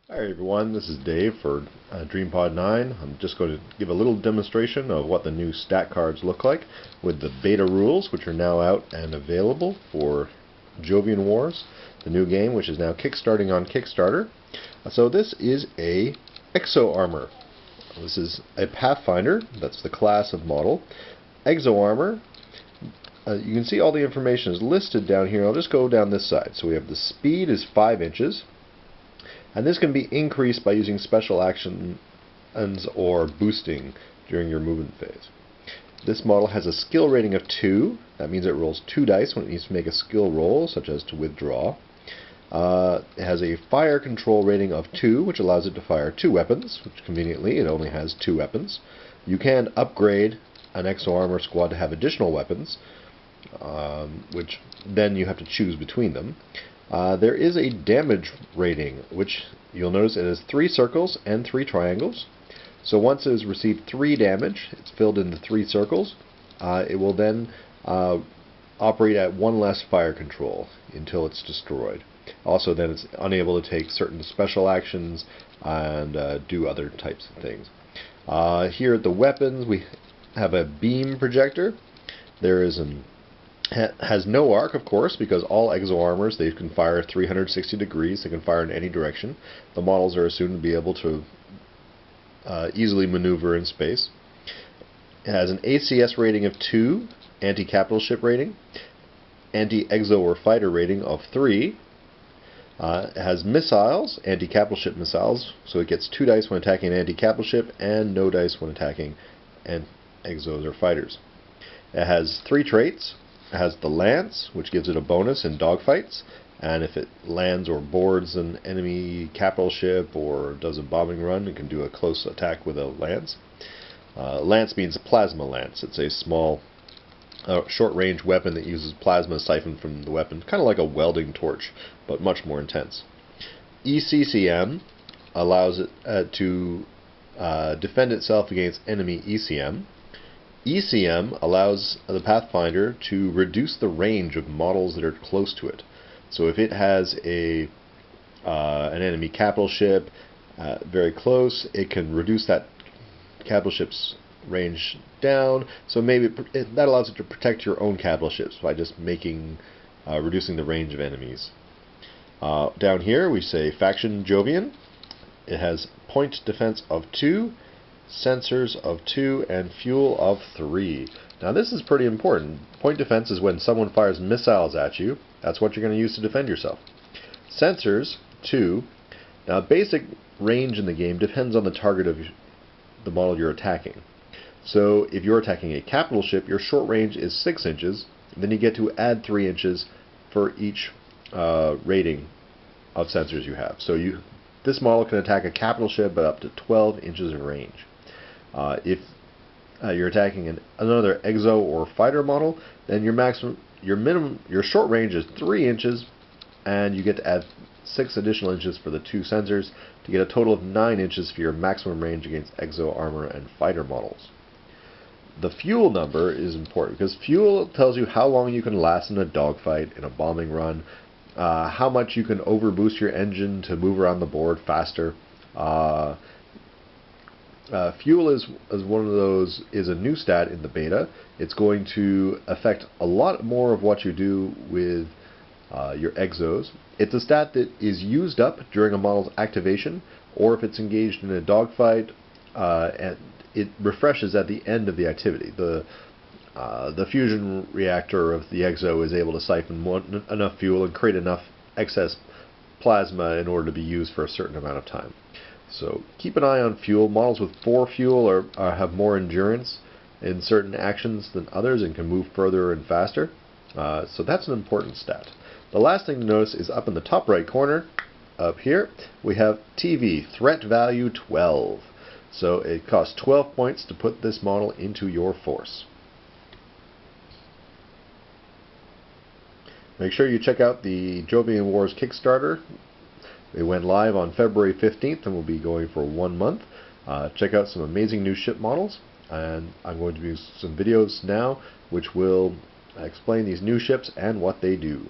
Hi everyone, this is Dave for DreamPod 9. I'm just going to give a little demonstration of what the new stat cards look like with the beta rules, which are now out and available for Jovian Wars, the new game, which is now kickstarting on Kickstarter. So this is a Exo-Armor. This is a Pathfinder, that's the class of model. ExoArmor. You can see all the information is listed down here. I'll just go down this side. So we have the speed is 5 inches. And this can be increased by using special actions or boosting during your movement phase. This model has a skill rating of 2. That means it rolls 2 dice when it needs to make a skill roll, such as to withdraw. It has a fire control rating of 2, which allows it to fire 2 weapons, which conveniently it only has 2 weapons. You can upgrade an Exo-Armor squad to have additional weapons, which then you have to choose between them. There is a damage rating, which you'll notice it has 3 circles and 3 triangles. So once it has received 3 damage, it's filled into 3 circles. It will then operate at 1 less fire control until it's destroyed. Also, then it's unable to take certain special actions and do other types of things. Here at the weapons, we have a beam projector. There is has no arc, of course, because all Exo-Armors, they can fire 360 degrees. They can fire in any direction. The models are assumed to be able to easily maneuver in space. It has an ACS rating of 2, anti-capital ship rating, anti-Exo or fighter rating of 3. It has missiles, anti-capital ship missiles, so it gets 2 dice when attacking an anti-capital ship and no dice when attacking Exos or fighters. It has 3 traits. It has the lance, which gives it a bonus in dogfights, and if it lands or boards an enemy capital ship or does a bombing run, it can do a close attack with a lance. Lance means plasma lance. It's a small, short-range weapon that uses plasma siphoned from the weapon, kind of like a welding torch, but much more intense. ECCM allows it to defend itself against enemy ECM. ECM allows the Pathfinder to reduce the range of models that are close to it. So if it has an enemy capital ship very close, it can reduce that capital ship's range down. So maybe that allows it to protect your own capital ships by just reducing the range of enemies. Down here we say Faction Jovian. It has point defense of 2. Sensors of 2, and fuel of 3. Now this is pretty important. Point defense is when someone fires missiles at you. That's what you're going to use to defend yourself. Sensors, 2. Now basic range in the game depends on the target of the model you're attacking. So if you're attacking a capital ship, your short range is 6 inches. Then you get to add 3 inches for each rating of sensors you have. So this model can attack a capital ship at up to 12 inches in range. If you're attacking another Exo or fighter model, then your short range is 3 inches, and you get to add 6 additional inches for the 2 sensors to get a total of 9 inches for your maximum range against Exo-Armor and fighter models. The fuel number is important because fuel tells you how long you can last in a dogfight, in a bombing run, how much you can overboost your engine to move around the board faster. Fuel is one of those, is a new stat in the beta. It's going to affect a lot more of what you do with your Exos. It's a stat that is used up during a model's activation, or if it's engaged in a dogfight, and it refreshes at the end of the activity. The fusion reactor of the Exo is able to siphon enough fuel and create enough excess plasma in order to be used for a certain amount of time. So keep an eye on fuel. Models with 4 fuel have more endurance in certain actions than others and can move further and faster. So that's an important stat. The last thing to notice is up in the top right corner, up here, we have TV, threat value 12. So it costs 12 points to put this model into your force. Make sure you check out the Jovian Wars Kickstarter. It went live on February 15th and will be going for 1 month. Check out some amazing new ship models, and I'm going to do some videos now which will explain these new ships and what they do.